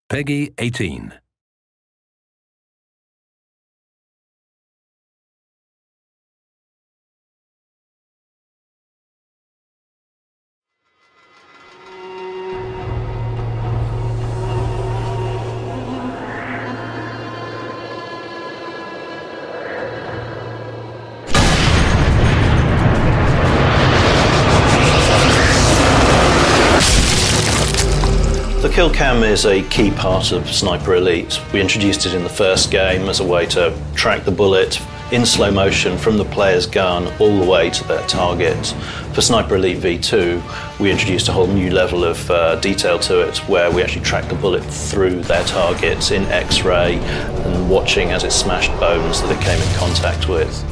Peggy 18. The kill cam is a key part of Sniper Elite. We introduced it in the first game as a way to track the bullet in slow motion from the player's gun all the way to their target. For Sniper Elite V2, we introduced a whole new level of detail to it, where we actually track the bullet through their target in X-ray and watching as it smashed bones that it came in contact with.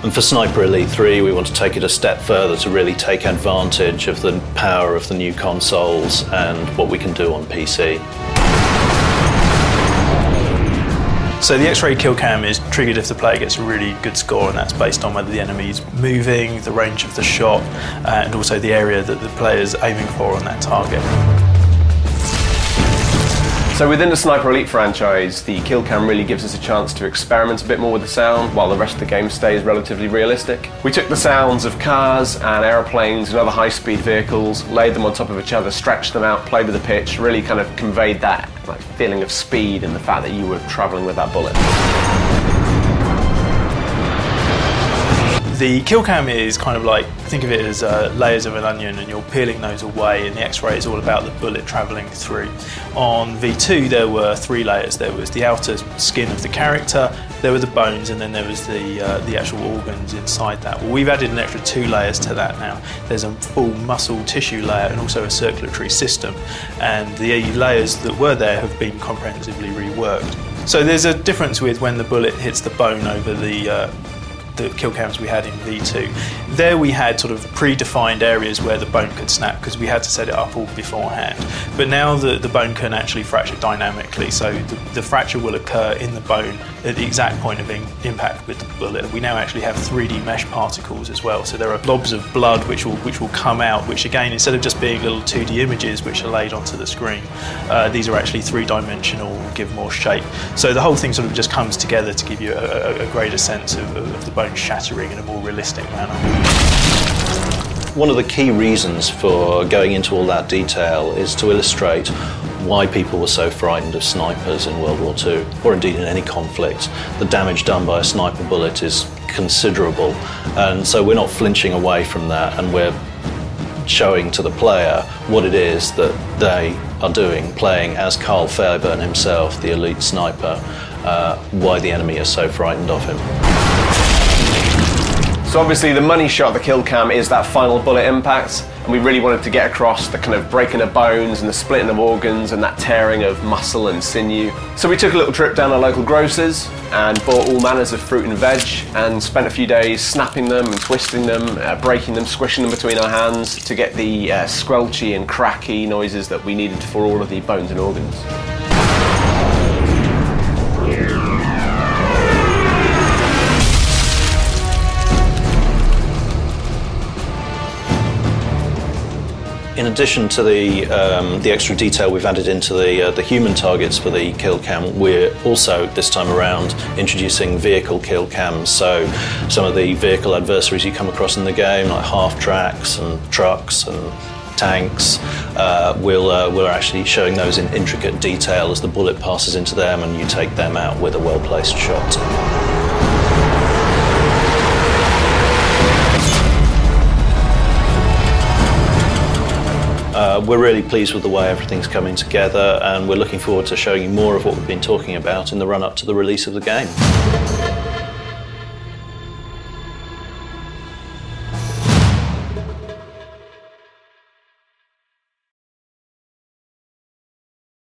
And for Sniper Elite 3, we want to take it a step further to really take advantage of the power of the new consoles and what we can do on PC. So the X-ray kill cam is triggered if the player gets a really good score, and that's based on whether the enemy is moving, the range of the shot, and also the area that the player is aiming for on that target. So within the Sniper Elite franchise, the kill cam really gives us a chance to experiment a bit more with the sound while the rest of the game stays relatively realistic. We took the sounds of cars and aeroplanes and other high-speed vehicles, laid them on top of each other, stretched them out, played with the pitch, really kind of conveyed that feeling of speed and the fact that you were travelling with that bullet. The kill cam is kind of like, think of it as layers of an onion, and you're peeling those away, and the X-ray is all about the bullet travelling through. On V2 there were three layers. There was the outer skin of the character, there were the bones, and then there was the actual organs inside that. Well, we've added an extra 2 layers to that now. There's a full muscle tissue layer and also a circulatory system, and the layers that were there have been comprehensively reworked. So there's a difference with when the bullet hits the bone over the kill cams we had in V2. There we had sort of predefined areas where the bone could snap because we had to set it up all beforehand. But now the bone can actually fracture dynamically, so the fracture will occur in the bone at the exact point of impact with the bullet. We now actually have 3D mesh particles as well, so there are blobs of blood which will come out, which again, instead of just being little 2D images which are laid onto the screen, these are actually 3-dimensional and give more shape. So the whole thing sort of just comes together to give you a greater sense of the bone shattering in a more realistic manner. One of the key reasons for going into all that detail is to illustrate why people were so frightened of snipers in World War II, or indeed in any conflict. The damage done by a sniper bullet is considerable, and so we're not flinching away from that, and we're showing to the player what it is that they are doing, playing as Carl Fairburn himself, the elite sniper, why the enemy is so frightened of him. So obviously the money shot of the kill cam is that final bullet impact, and we really wanted to get across the kind of breaking of bones and the splitting of organs and that tearing of muscle and sinew. So we took a little trip down to local grocers and bought all manners of fruit and veg and spent a few days snapping them and twisting them, breaking them, squishing them between our hands to get the squelchy and cracky noises that we needed for all of the bones and organs. In addition to the extra detail we've added into the human targets for the kill cam, we're also, this time around, introducing vehicle kill cams. So some of the vehicle adversaries you come across in the game, like half-tracks and trucks and tanks, we're actually showing those in intricate detail as the bullet passes into them and you take them out with a well-placed shot. We're really pleased with the way everything's coming together, and we're looking forward to showing you more of what we've been talking about in the run-up to the release of the game.